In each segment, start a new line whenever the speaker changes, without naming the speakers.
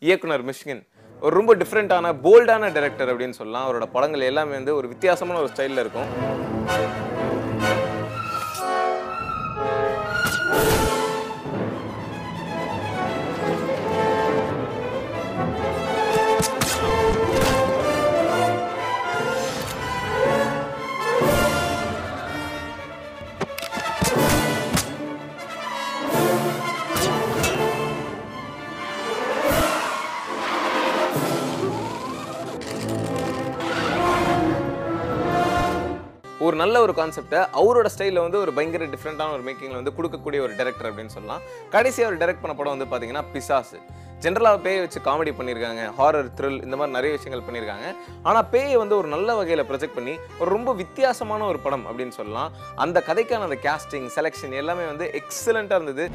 இயக்குனர் மிஷ்கின் ஒரு ரொம்ப டிஃப்ரெண்டான போல்டான டைரக்டர் அப்படின்னு சொல்லலாம். அவரோட படங்கள் எல்லாமே வந்து ஒரு வித்தியாசமான ஒரு ஸ்டைலில் இருக்கும். ஒரு நல்ல ஒரு கான்செப்டை அவரோட ஸ்டைலில் வந்து ஒரு பயங்கர டிஃப்ரெண்டான ஒரு மேக்கிங்கில் வந்து கொடுக்கக்கூடிய ஒரு டைரக்டர் அப்படின்னு சொல்லலாம். கடைசியாக அவர் டைரக்ட் பண்ண படம் வந்து பார்த்தீங்கன்னா பிசாசு. ஜென்ரலாக பேயை வச்சு காமெடி பண்ணியிருக்காங்க, ஹாரர், த்ரில் இந்த மாதிரி நிறைய விஷயங்கள் பண்ணியிருக்காங்க. ஆனால் பேயை வந்து ஒரு நல்ல வகையில் ப்ரொஜெக்ட் பண்ணி ஒரு ரொம்ப வித்தியாசமான ஒரு படம் அப்படின்னு சொல்லலாம். அந்த கதைக்கான அந்த கேஸ்டிங், செலெக்ஷன் எல்லாமே வந்து எக்ஸலண்ட்டாக இருந்தது.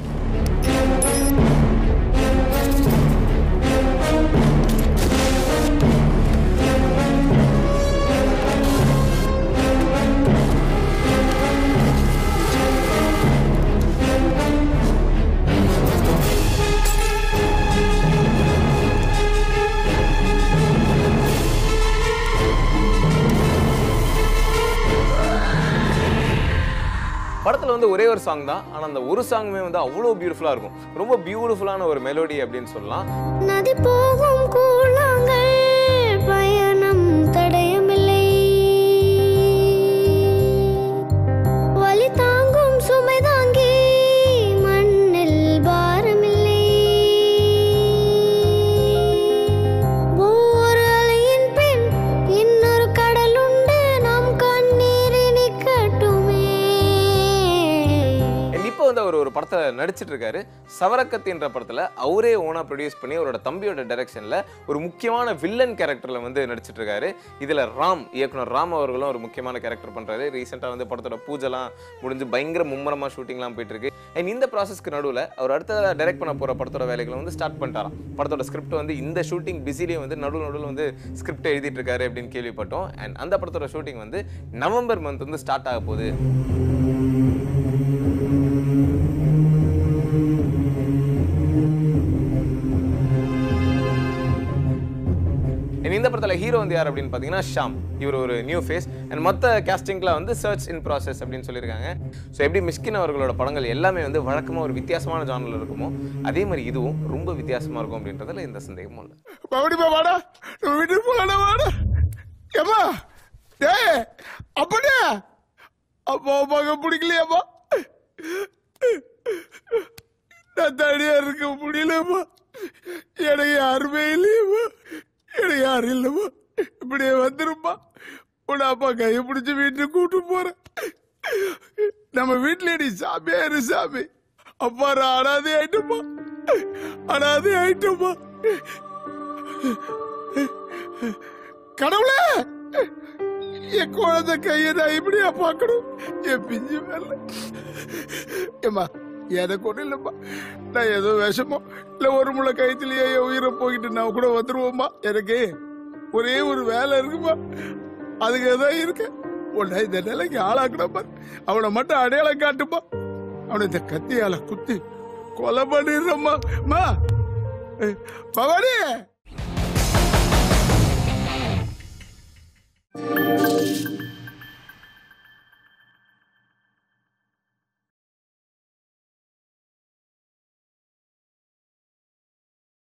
படத்தில் வந்து ஒரே ஒரு சாங் தான், ஆனால் அந்த ஒரு சாங்குமே வந்து அவ்வளோ பியூட்டிஃபுல்லாக இருக்கும். ரொம்ப பியூட்டிஃபுல்லான ஒரு மெலோடி அப்படின்னு சொல்லலாம்.
நதி போகும் கூழாங்கள் பயணம் தடயமில்லை, வலி தாங்கும் சுமை தாங்கி மண்ணில் பாரமில்லை, ஒவ்வொரு அலையின் பின் இன்னொரு கடலுண்டு நம் கண்ணீரை நிக்கட்டுமே.
இப்போ வந்து அவர் ஒரு படத்தில் நடிச்சிட்டு இருக்காரு. சவரக்கத்தின்ற படத்தில் அவரே ஓனாக ப்ரொடியூஸ் பண்ணி அவரோட தம்பியோட டைரக்ஷனில் ஒரு முக்கியமான வில்லன் கேரக்டரில் வந்து நடிச்சிட்டு இருக்காரு. இதில் இயக்குனர் ராம் அவர்களும் ஒரு முக்கியமான கேரக்டர் பண்ணுறாரு. ரீசெண்டாக வந்து படத்தோட பூஜைலாம் முடிஞ்சு பயங்கர மும்மரமாக ஷூட்டிங்லாம் போயிட்டு இருக்கு. அண்ட் இந்த ப்ராசஸ்க்கு நடுவில் அவர் அடுத்த டைரக்ட் பண்ண போகிற படத்தோட வேலைகளை வந்து ஸ்டார்ட் பண்ணிட்டாராம். படத்தோட ஸ்கிரிப்ட் வந்து இந்த ஷூட்டிங் பிஸிலேயே வந்து நடுவில் வந்து ஸ்கிரிப்ட் எழுதிட்டு இருக்காரு அப்படின்னு கேள்விப்பட்டோம். அண்ட் அந்த படத்தோட ஷூட்டிங் வந்து நவம்பர் மந்த் வந்து ஸ்டார்ட் ஆக போகுது. இந்த படத்தில் ஹீரோ வந்து யார் அப்படின்னு பார்த்தீங்கன்னா ஷாம். இவர் ஒரு நியூ ஃபேஸ். அண்ட் மற்ற கேஸ்டிங்கில் வந்து சர்ச் இன் ப்ராசஸ் அப்படின்னு சொல்லியிருக்காங்க. ஸோ எப்படி மிஷ்கின் அவர்களோட படங்கள் எல்லாமே வந்து வழக்கமாக ஒரு வித்தியாசமான ஜானரில் இருக்குமோ அதே மாதிரி இதுவும் ரொம்ப வித்தியாசமாக இருக்கும் அப்படின்றதுல எந்த சந்தேகமும் இல்லை.
பிடிக்கலையாப்பா, நான் தனியா இருக்க முடியலப்பா, எனக்கு யாருமே இல்லையப்பா, எனக்கு யாரும் இல்லப்பா, இப்படியே வந்துருப்பா, உன் அப்பா கையை பிடிச்சி வீட்டுக்கு கூட்டு போறேன். நம்ம வீட்டுல நீ சாமியா இரு சாமி. அப்பா அனாதை ஆயிட்டப்பா, அனாதை ஆயிட்டப்பா. கடவுளே, என் குழந்தை கையை நான் இப்படியா பார்க்கணும்? என் பிஞ்சு மேல ஏமா எனக்கு ஒன்றும் இல்லைம்மா. நான் ஏதோ விஷமோ இல்லை ஒரு முளை கயிற்றுலையே என் உயிரை போயிட்டு நான் கூட வந்துருவோம்மா. எனக்கு ஒரே ஒரு வேலை இருக்குமா, அதுக்கு தான் இருக்கேன். உன்னை இந்த நிலைக்கு ஆளாக்கணும்மா. அவனை மட்டும் அடையாளம் காட்டுமா. அவனை இந்த கத்தியால குத்தி கொலை பண்ணிடுறம்மா. பவானி